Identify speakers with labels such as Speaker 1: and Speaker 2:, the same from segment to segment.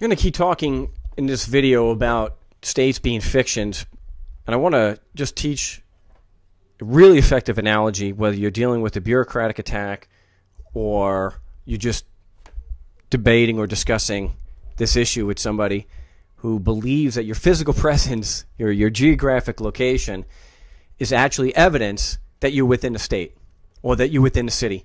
Speaker 1: I'm going to keep talking in this video about states being fictions, and I want to just teach a really effective analogy, whether you're dealing with a bureaucratic attack or you're just debating or discussing this issue with somebody who believes that your physical presence, your geographic location, is actually evidence that you're within a state, or that you're within a city,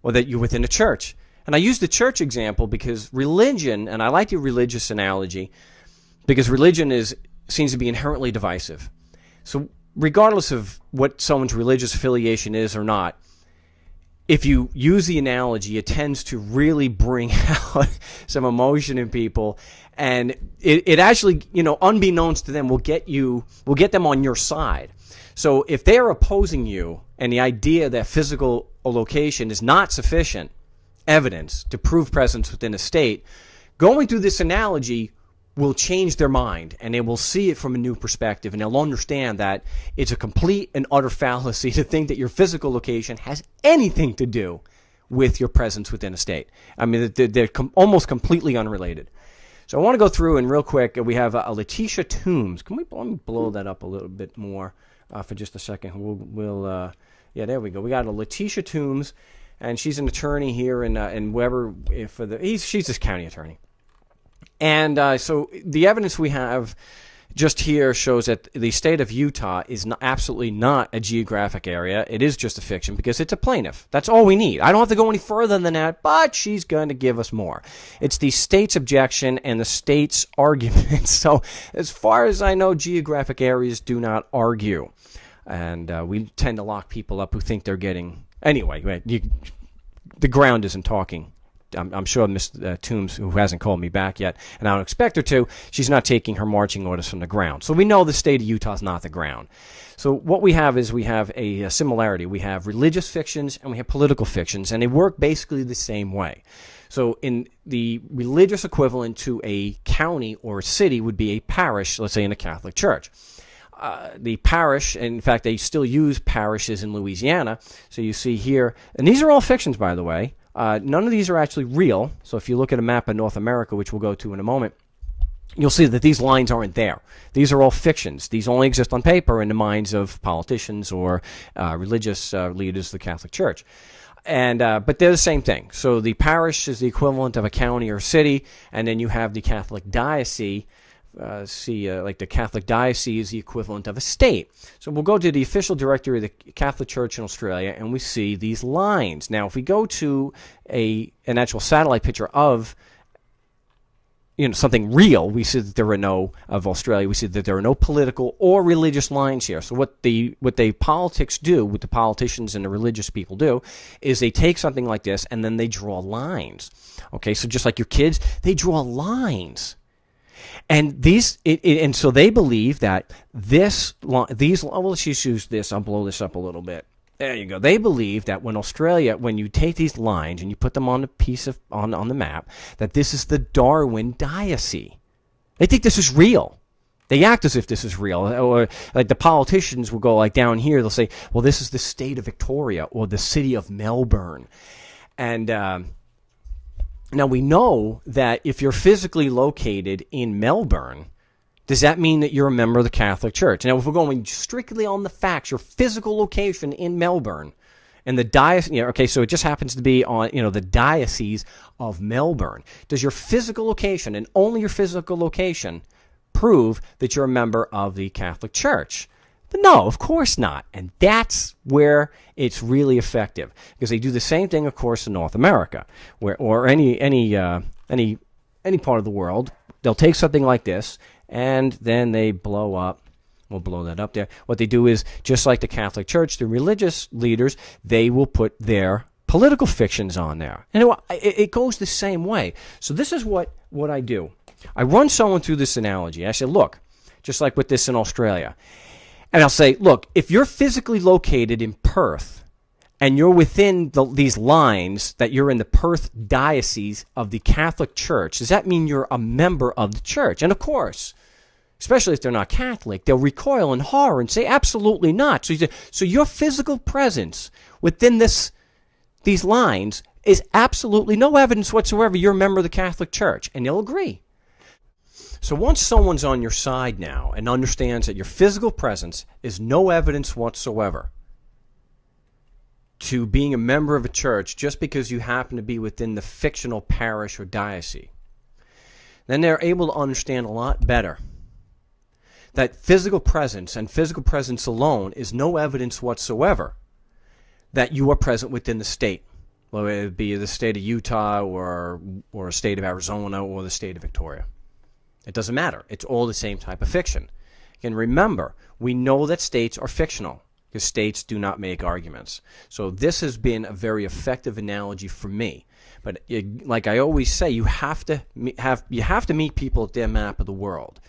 Speaker 1: or that you're within a church. And I use the church example because religion, and I like the religious analogy, because religion seems to be inherently divisive. So regardless of what someone's religious affiliation is or not, if you use the analogy, it tends to really bring out some emotion in people, and it actually, unbeknownst to them, will get them on your side. So if they are opposing you, and the idea that physical location is not sufficient evidence to prove presence within a state, going through this analogy will change their mind, and they will see it from a new perspective, and they'll understand that it's a complete and utter fallacy to think that your physical location has anything to do with your presence within a state. I mean, they're almost completely unrelated. So I want to go through, and real quick, we have Letitia Toombs. Let me blow that up a little bit more for just a second. Yeah, there we go. We got a Letitia Toombs, and she's an attorney here in Weber she's this county attorney. And so the evidence we have just here shows that the state of Utah is absolutely not a geographic area. It is just a fiction because it's a plaintiff. That's all we need. I don't have to go any further than that, but she's going to give us more. It's the state's objection and the state's argument. So as far as I know, geographic areas do not argue. And we tend to lock people up who think they're getting... Anyway, the ground isn't talking. I'm sure Ms. Toombs, who hasn't called me back yet, and I don't expect her to, she's not taking her marching orders from the ground. So we know the state of Utah is not the ground. So what we have is we have a similarity. We have religious fictions and we have political fictions, and they work basically the same way. So in the religious equivalent to a county or a city would be a parish, let's say in a Catholic church. The parish, in fact, they still use parishes in Louisiana. So you see here, and these are all fictions, by the way. None of these are actually real. So if you look at a map of North America, which we'll go to in a moment, you'll see that these lines aren't there. These are all fictions. These only exist on paper in the minds of politicians or religious leaders of the Catholic Church. And but they're the same thing. So the parish is the equivalent of a county or city, and then you have the Catholic diocese. Like the Catholic diocese is the equivalent of a state. So we'll go to the official directory of the Catholic Church in Australia, and we see these lines. Now, if we go to an actual satellite picture of something real, we see that there are we see that there are no political or religious lines here. So what the politics do, what the politicians and the religious people do, is they take something like this and then they draw lines. Okay, so just like your kids, they draw lines. And and so they believe that let's just use this. I'll blow this up a little bit. There you go. They believe that when you take these lines and you put them on a piece of on the map, that this is the Darwin diocese. They think this is real. They act as if this is real. Or like the politicians will go like down here. They'll say, well, this is the state of Victoria or the city of Melbourne, and now, we know that if you're physically located in Melbourne, does that mean that you're a member of the Catholic Church? Now, if we're going strictly on the facts, your physical location in Melbourne and the diocese, so it just happens to be on, the diocese of Melbourne. Does your physical location and only your physical location prove that you're a member of the Catholic Church? No, of course not. And that's where it's really effective, because they do the same thing, of course, in North America, or any part of the world. They'll take something like this and then they blow up. We'll blow that up there. What they do is, just like the Catholic Church, the religious leaders, they will put their political fictions on there. And it goes the same way. So this is what I do. I run someone through this analogy. I say, look, just like with this in Australia. And I'll say, look, if you're physically located in Perth and you're within these lines that you're in the Perth diocese of the Catholic Church, does that mean you're a member of the church? And of course, especially if they're not Catholic, they'll recoil in horror and say, absolutely not. So you say, so your physical presence within these lines is absolutely no evidence whatsoever you're a member of the Catholic Church. And they'll agree. So once someone's on your side now and understands that your physical presence is no evidence whatsoever to being a member of a church just because you happen to be within the fictional parish or diocese, then they're able to understand a lot better that physical presence and physical presence alone is no evidence whatsoever that you are present within the state, whether it be the state of Utah or the state of Arizona or the state of Victoria. It doesn't matter. It's all the same type of fiction. And remember, we know that states are fictional because states do not make arguments. So this has been a very effective analogy for me. But like I always say, you have to meet people at their map of the world.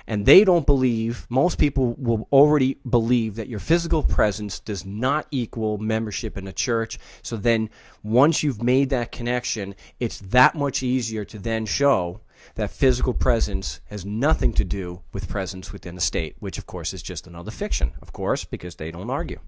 Speaker 1: And they don't believe, most people will already believe that your physical presence does not equal membership in a church. So then once you've made that connection, it's that much easier to then show that physical presence has nothing to do with presence within the state, which of course is just another fiction, of course, because they don't argue.